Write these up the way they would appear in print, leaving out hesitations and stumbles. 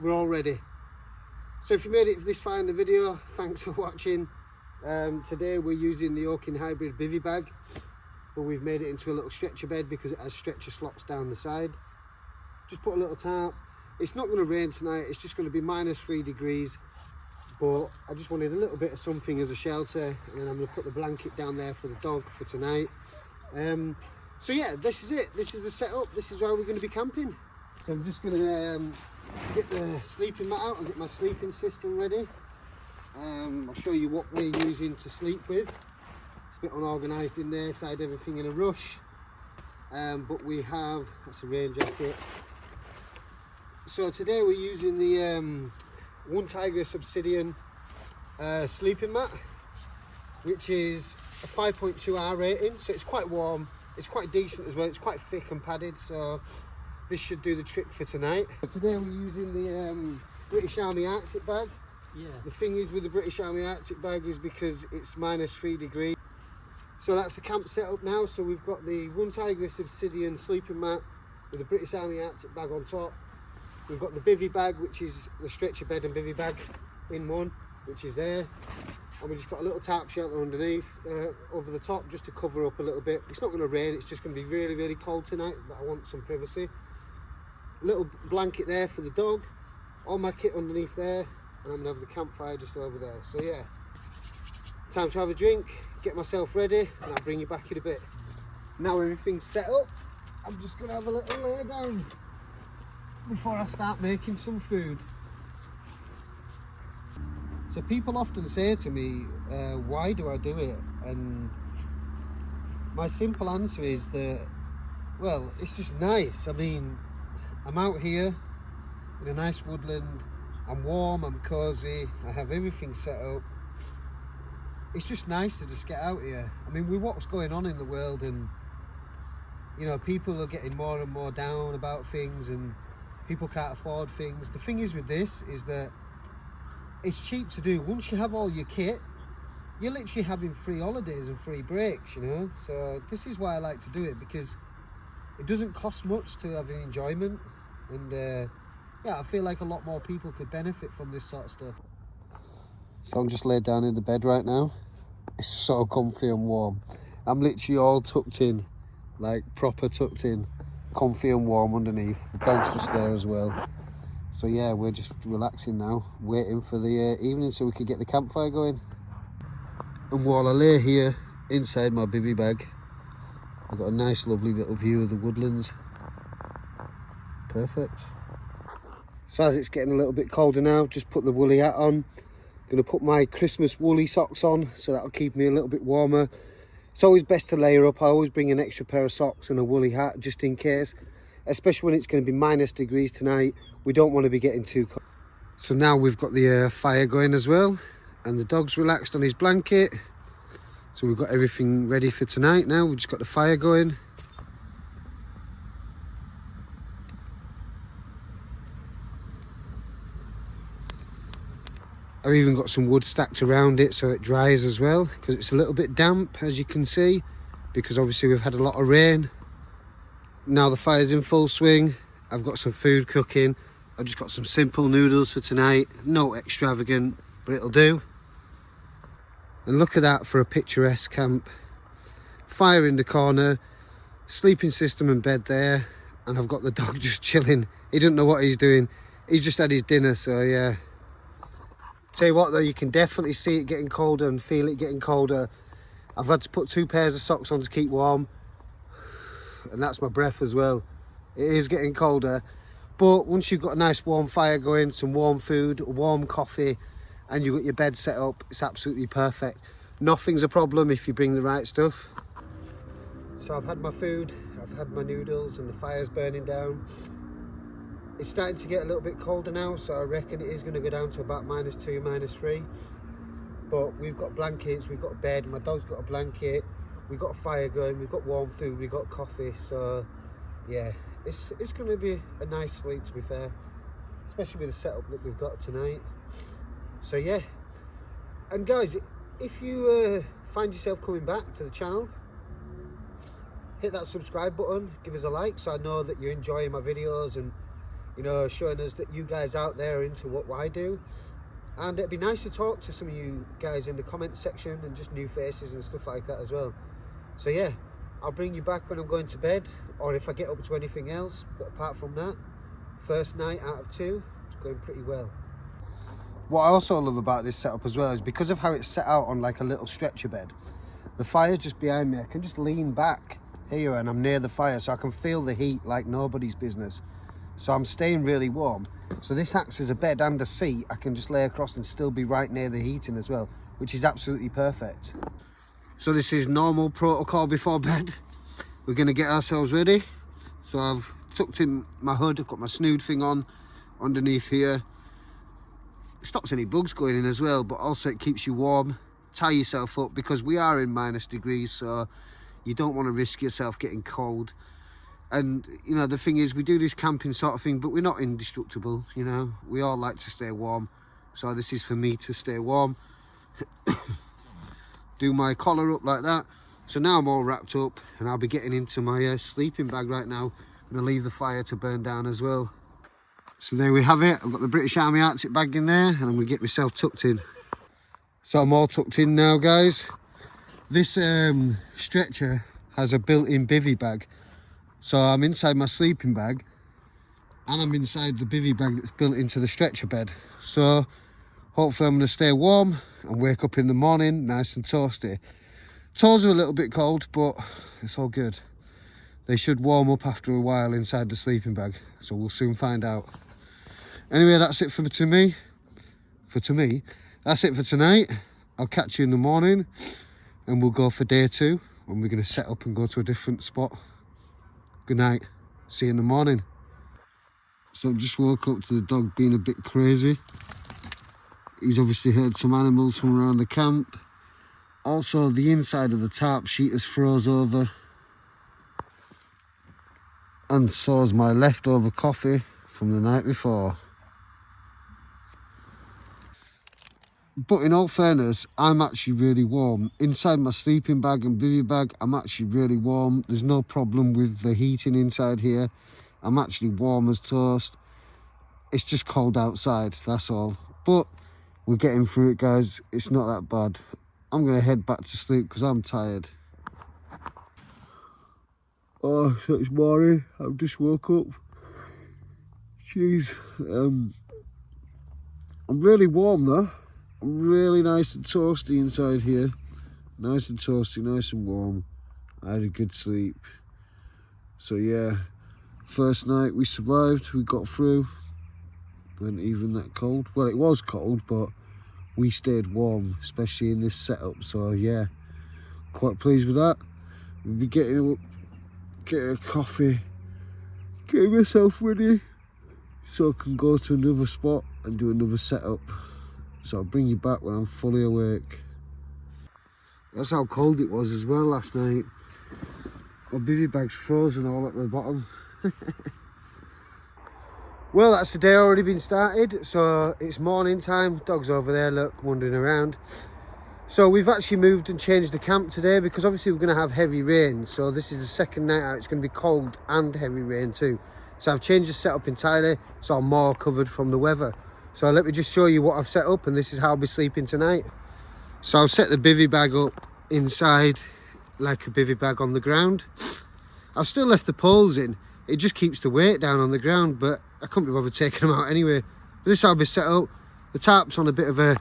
We're all ready. So if you made it this far in the video, thanks for watching. Today we're using the Oaken Hybrid bivvy bag, but we've made it into a little stretcher bed because it has stretcher slots down the side. Just put a little tarp. It's not going to rain tonight, it's just going to be -3 degrees, but I just wanted a little bit of something as a shelter, and then I'm going to put the blanket down there for the dog for tonight. So yeah, this is it. This is the setup. This is where we're going to be camping. So I'm just going to get the sleeping mat out and get my sleeping system ready. I'll show you what we're using to sleep with. It's a bit unorganised in there because I had everything in a rush. But we have, that's a rain jacket. So today we're using the One Tiger Obsidian sleeping mat, which is a 5.2R rating, so it's quite warm. It's quite decent as well. It's quite thick and padded, so this should do the trick for tonight. Today we're using the British Army Arctic bag. Yeah. The thing is with the British Army Arctic bag is because it's -3 degrees. So that's the camp setup now. So we've got the One Tiger Obsidian sleeping mat with the British Army Arctic bag on top. We've got the bivvy bag, which is the stretcher bed and bivvy bag in one, which is there. And we just got a little tarp shelter underneath, over the top, just to cover up a little bit. It's not going to rain, it's just going to be really, really cold tonight, but I want some privacy. A little blanket there for the dog, all my kit underneath there, and I'm going to have the campfire just over there. So yeah, time to have a drink, get myself ready, and I'll bring you back in a bit. Now everything's set up, I'm just going to have a little lay down before I start making some food. So people often say to me, why do I do it? And my simple answer is that, well, it's just nice. I mean, I'm out here in a nice woodland, I'm warm, I'm cozy, I have everything set up. It's just nice to just get out here. I mean, with what's going on in the world, and you know, people are getting more and more down about things, and people can't afford things. The thing is with this is that it's cheap to do. Once you have all your kit, you're literally having free holidays and free breaks, you know. So this is why I like to do it, because it doesn't cost much to have an enjoyment. And yeah, I feel like a lot more people could benefit from this sort of stuff. So I'm just laid down in the bed right now. It's so comfy and warm. I'm literally all tucked in, like proper tucked in, comfy and warm underneath. The dog's just there as well. So yeah, we're just relaxing now, waiting for the evening so we can get the campfire going. And while I lay here inside my bivvy bag, I've got a nice lovely little view of the woodlands. Perfect. So as it's getting a little bit colder now, just put the woolly hat on. Gonna put my Christmas woolly socks on, so that'll keep me a little bit warmer. It's always best to layer up. I always bring an extra pair of socks and a woolly hat just in case, especially when it's going to be -degrees tonight. We don't want to be getting too cold. So now we've got the fire going as well, and the dog's relaxed on his blanket. So we've got everything ready for tonight now. We've just got the fire going. I've even got some wood stacked around it so it dries as well, because it's a little bit damp, as you can see, because obviously we've had a lot of rain. Now the fire's in full swing. I've got some food cooking. I've just got some simple noodles for tonight, no extravagant, but it'll do. And look at that for a picturesque camp. Fire in the corner, sleeping system and bed there, and I've got the dog just chilling. He doesn't know what he's doing. He's just had his dinner, so yeah. Tell you what though, you can definitely see it getting colder and feel it getting colder. I've had to put 2 pairs of socks on to keep warm, and that's my breath as well. It is getting colder, but once you've got a nice warm fire going, some warm food, warm coffee, and you've got your bed set up, it's absolutely perfect. Nothing's a problem if you bring the right stuff. So I've had my food, I've had my noodles, and the fire's burning down. It's starting to get a little bit colder now, so I reckon it is going to go down to about -2, -3. But we've got blankets, we've got a bed, my dog's got a blanket, we've got a fire going, we've got warm food, we've got coffee. So yeah, it's going to be a nice sleep, to be fair, especially with the setup that we've got tonight. So yeah, and guys, if you find yourself coming back to the channel, hit that subscribe button, give us a like so I know that you're enjoying my videos and you know, showing us that you guys out there are into what I do. And it'd be nice to talk to some of you guys in the comment section and just new faces and stuff like that as well. So yeah, I'll bring you back when I'm going to bed, or if I get up to anything else. But apart from that, first night out of 2, it's going pretty well. What I also love about this setup as well is because of how it's set out on like a little stretcher bed, the fire's just behind me. I can just lean back here and I'm near the fire, so I can feel the heat like nobody's business. So I'm staying really warm. So this acts as a bed and a seat. I can just lay across and still be right near the heating as well, which is absolutely perfect. So this is normal protocol before bed. We're going to get ourselves ready. So I've tucked in my hood, I've got my snood thing on underneath here. It stops any bugs going in as well, but also it keeps you warm. Tie yourself up because we are in -degrees, so you don't want to risk yourself getting cold. And you know, the thing is, we do this camping sort of thing, but we're not indestructible, you know. We all like to stay warm, so this is for me to stay warm. Do my collar up like that. So now I'm all wrapped up and I'll be getting into my sleeping bag right now. I'm gonna leave the fire to burn down as well. So there we have it. I've got the British Army Arctic bag in there and I'm gonna get myself tucked in. So I'm all tucked in now, guys. This stretcher has a built-in bivvy bag. So I'm inside my sleeping bag and I'm inside the bivvy bag that's built into the stretcher bed. So hopefully I'm going to stay warm and wake up in the morning nice and toasty. Toes are a little bit cold, but it's all good. They should warm up after a while inside the sleeping bag, so we'll soon find out. Anyway, that's it for me. That's it for tonight. I'll catch you in the morning and we'll go for day 2 when we're going to set up and go to a different spot. Good night. See you in the morning. So I've just woke up to the dog being a bit crazy. He's obviously heard some animals from around the camp. Also, the inside of the tarp sheet has froze over. And so's my leftover coffee from the night before. But in all fairness, I'm actually really warm. Inside my sleeping bag and bivvy bag, I'm actually really warm. There's no problem with the heating inside here. I'm actually warm as toast. It's just cold outside, that's all. But we're getting through it, guys. It's not that bad. I'm going to head back to sleep because I'm tired. Oh, so it's morning. I've just woke up. Jeez. I'm really warm though. I'm really nice and toasty inside here. Nice and toasty, nice and warm. I had a good sleep. So yeah, first night we survived, we got through. Wasn't even that cold. Well, it was cold, but we stayed warm, especially in this setup. So yeah, quite pleased with that. We'll be getting up, getting a coffee, getting myself ready so I can go to another spot and do another setup. So I'll bring you back when I'm fully awake. That's how cold it was as well last night. My bivvy bag's frozen all at the bottom. Well, that's the day already been started. So it's morning time. Dog's over there, look, wandering around. So we've actually moved and changed the camp today because obviously we're going to have heavy rain. So this is the second night out. It's going to be cold and heavy rain too. So I've changed the setup entirely so I'm more covered from the weather. So let me just show you what I've set up, and this is how I'll be sleeping tonight. So I've set the bivvy bag up inside like a bivvy bag on the ground. I've still left the poles in. It just keeps the weight down on the ground, but I couldn't be bothered taking them out anyway. But this is how I'll be set up. The tarp's on a bit of a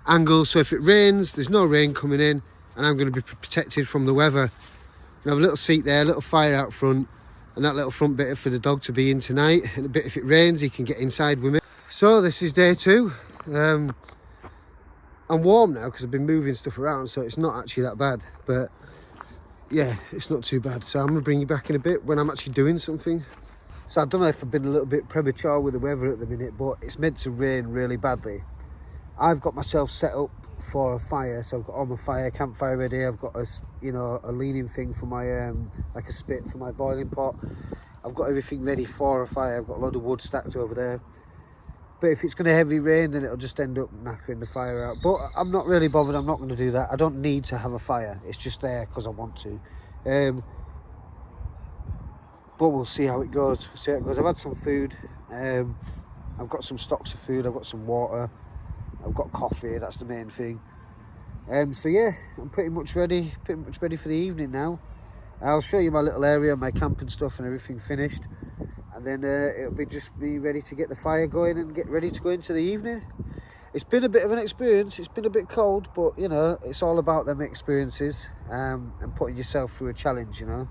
angle, so if it rains, there's no rain coming in, and I'm going to be protected from the weather. I have a little seat there, a little fire out front, and that little front bit for the dog to be in tonight. And a bit, if it rains, he can get inside with me. So this is day 2. I'm warm now because I've been moving stuff around, so it's not actually that bad. But yeah, it's not too bad. So I'm going to bring you back in a bit when I'm actually doing something. So I don't know if I've been a little bit premature with the weather at the minute, but it's meant to rain really badly. I've got myself set up for a fire, so I've got all my campfire ready. I've got a, you know, a leaning thing for my like a spit for my boiling pot. I've got everything ready for a fire. I've got a load of wood stacked over there. But if it's going to heavy rain, then it'll just end up knackering the fire out. But I'm not really bothered. I'm not going to do that. I don't need to have a fire. It's just there because I want to. But we'll see how it goes. I've had some food. I've got some stocks of food, I've got some water, I've got coffee, that's the main thing. So yeah, I'm pretty much ready for the evening now. I'll show you my little area, my camping stuff and everything finished. And then it'll be just be ready to get the fire going and get ready to go into the evening. It's been a bit of an experience, it's been a bit cold, but you know, it's all about them experiences and putting yourself through a challenge, you know.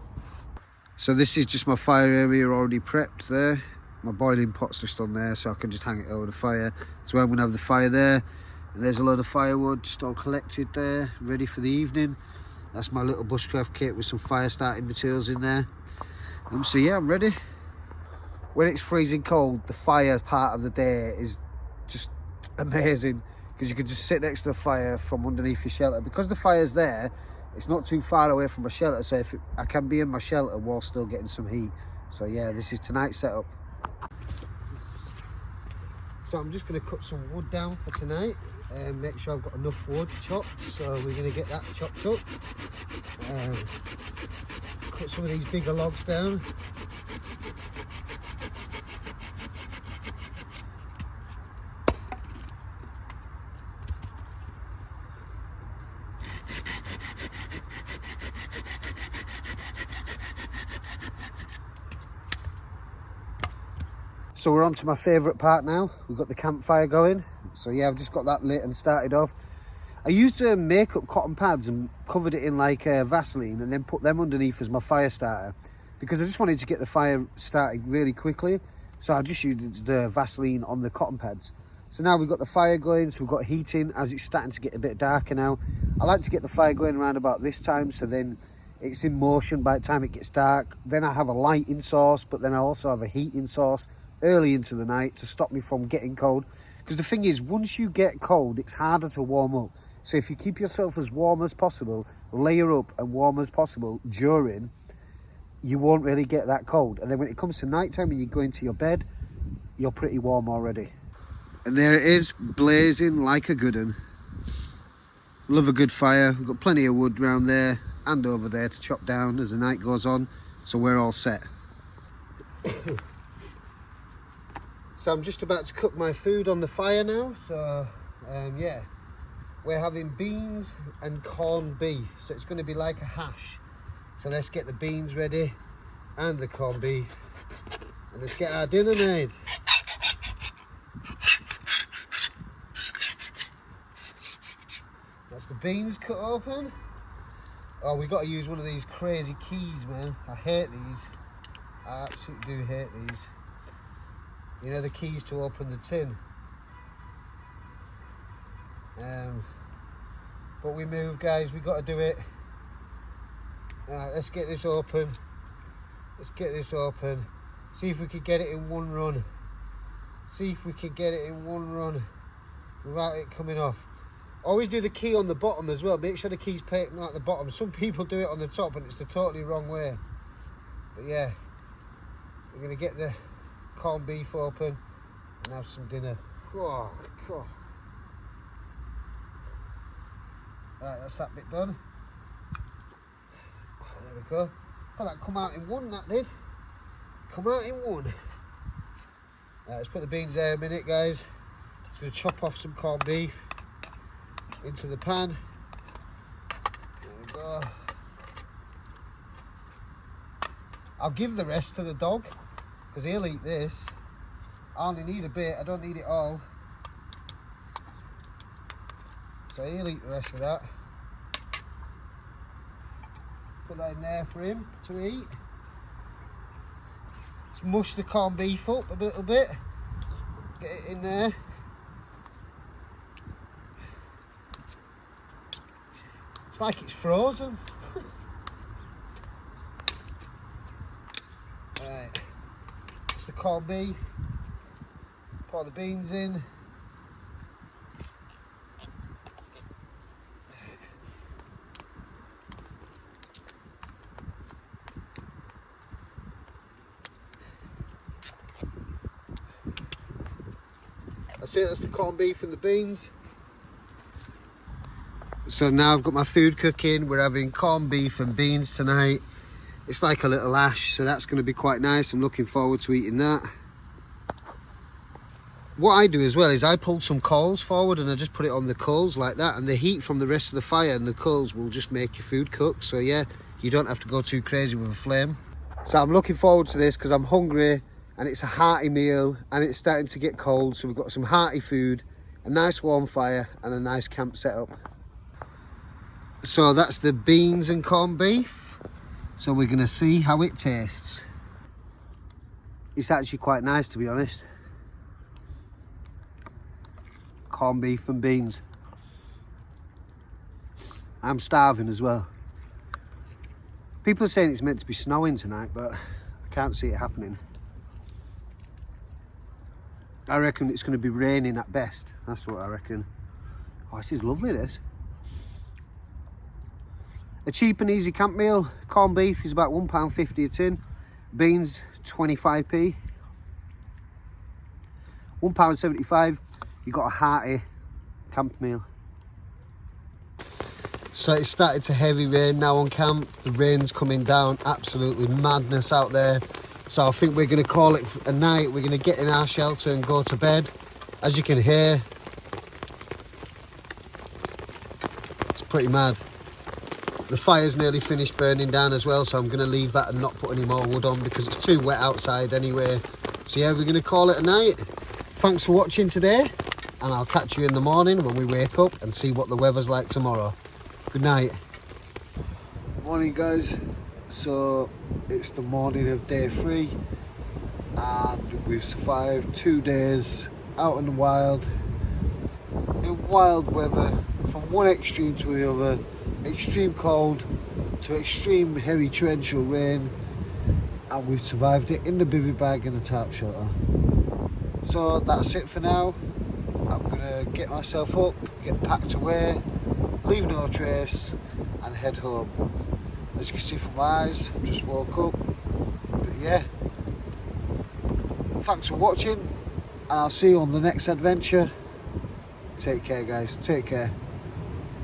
So this is just my fire area already prepped there. My boiling pot's just on there, so I can just hang it over the fire. So I'm gonna have the fire there, and there's a load of firewood just all collected there, ready for the evening. That's my little bushcraft kit with some fire starting materials in there. So yeah, I'm ready. When it's freezing cold, the fire part of the day is just amazing, because you can just sit next to the fire from underneath your shelter. Because the fire's there, it's not too far away from my shelter, so I can be in my shelter while still getting some heat. So yeah, this is tonight's setup. So I'm just going to cut some wood down for tonight and make sure I've got enough wood chopped. So we're going to get that chopped up. Cut some of these bigger logs down. So we're on to my favourite part now. We've got the campfire going. So yeah, I've just got that lit and started off. I used to make up cotton pads and covered it in like Vaseline and then put them underneath as my fire starter, because I just wanted to get the fire started really quickly. So I just used the Vaseline on the cotton pads. So now we've got the fire going, so we've got heating as it's starting to get a bit darker now. I like to get the fire going around about this time, so then it's in motion by the time it gets dark. Then I have a lighting source, but then I also have a heating source early into the night to stop me from getting cold. Because the thing is, once you get cold, it's harder to warm up. So if you keep yourself as warm as possible, layer up and warm as possible during, you won't really get that cold. And then when it comes to night time and you go into your bed, you're pretty warm already. And there it is, blazing like a good one. Love a good fire. We've got plenty of wood around there and over there to chop down as the night goes on, so we're all set. So I'm just about to cook my food on the fire now. So yeah, we're having beans and corned beef, so it's going to be like a hash. So let's get the beans ready and the corned beef, and let's get our dinner made. That's the beans cut open. Oh, we got to use one of these crazy keys, man. I hate these. I absolutely do hate these. You know, the keys to open the tin. But we move, guys. We got to do it. Let's get this open. Let's get this open. See if we can get it in one run. See if we can get it in one run without it coming off. Always do the key on the bottom as well. Make sure the key's pointing at the bottom. Some people do it on the top and it's the totally wrong way. But yeah, we're going to get the corned beef open and have some dinner. Oh, God. Right, that's that bit done. There we go. Oh, that come out in one, that did. Come out in one. Right, let's put the beans there a minute, guys. Just going to chop off some corned beef into the pan. There we go. I'll give the rest to the dog, because he'll eat this. I only need a bit, I don't need it all. So he'll eat the rest of that. Put that in there for him to eat. Let's mush the corned beef up a little bit. Get it in there. It's like it's frozen. Right, it's the corned beef. Pour the beans in. That's it, that's the corned beef and the beans. So now I've got my food cooking. We're having corned beef and beans tonight. It's like a little ash, so that's going to be quite nice. I'm looking forward to eating that. What I do as well is I pull some coals forward and I just put it on the coals like that, and the heat from the rest of the fire and the coals will just make your food cook. So yeah, you don't have to go too crazy with a flame. So I'm looking forward to this because I'm hungry and it's a hearty meal and it's starting to get cold. So we've got some hearty food, a nice warm fire and a nice camp setup. So that's the beans and corned beef. So we're going to see how it tastes. It's actually quite nice, to be honest. Corned beef and beans. I'm starving as well. People are saying it's meant to be snowing tonight, but I can't see it happening. I reckon it's going to be raining at best. That's what I reckon. Oh, this is lovely, this. A cheap and easy camp meal. Corned beef is about £1.50 a tin. Beans, 25p. £1.75. You got a hearty camp meal. So it's started to heavy rain now on camp. The rain's coming down, absolutely madness out there. So I think we're going to call it a night. We're going to get in our shelter and go to bed. As you can hear, it's pretty mad. The fire's nearly finished burning down as well, so I'm going to leave that and not put any more wood on because it's too wet outside anyway. So yeah, we're going to call it a night. Thanks for watching today, and I'll catch you in the morning when we wake up and see what the weather's like tomorrow. Good night. Morning guys. So it's the morning of day 3 and we've survived 2 days out in the wild, in wild weather, from one extreme to the other, extreme cold to extreme heavy torrential rain, and we've survived it in the bivvy bag and the tarp shelter. So that's it for now. I'm gonna get myself up, get packed away, leave no trace and head home. As you can see from my eyes, I've just woke up. But yeah, thanks for watching and I'll see you on the next adventure. Take care guys, take care.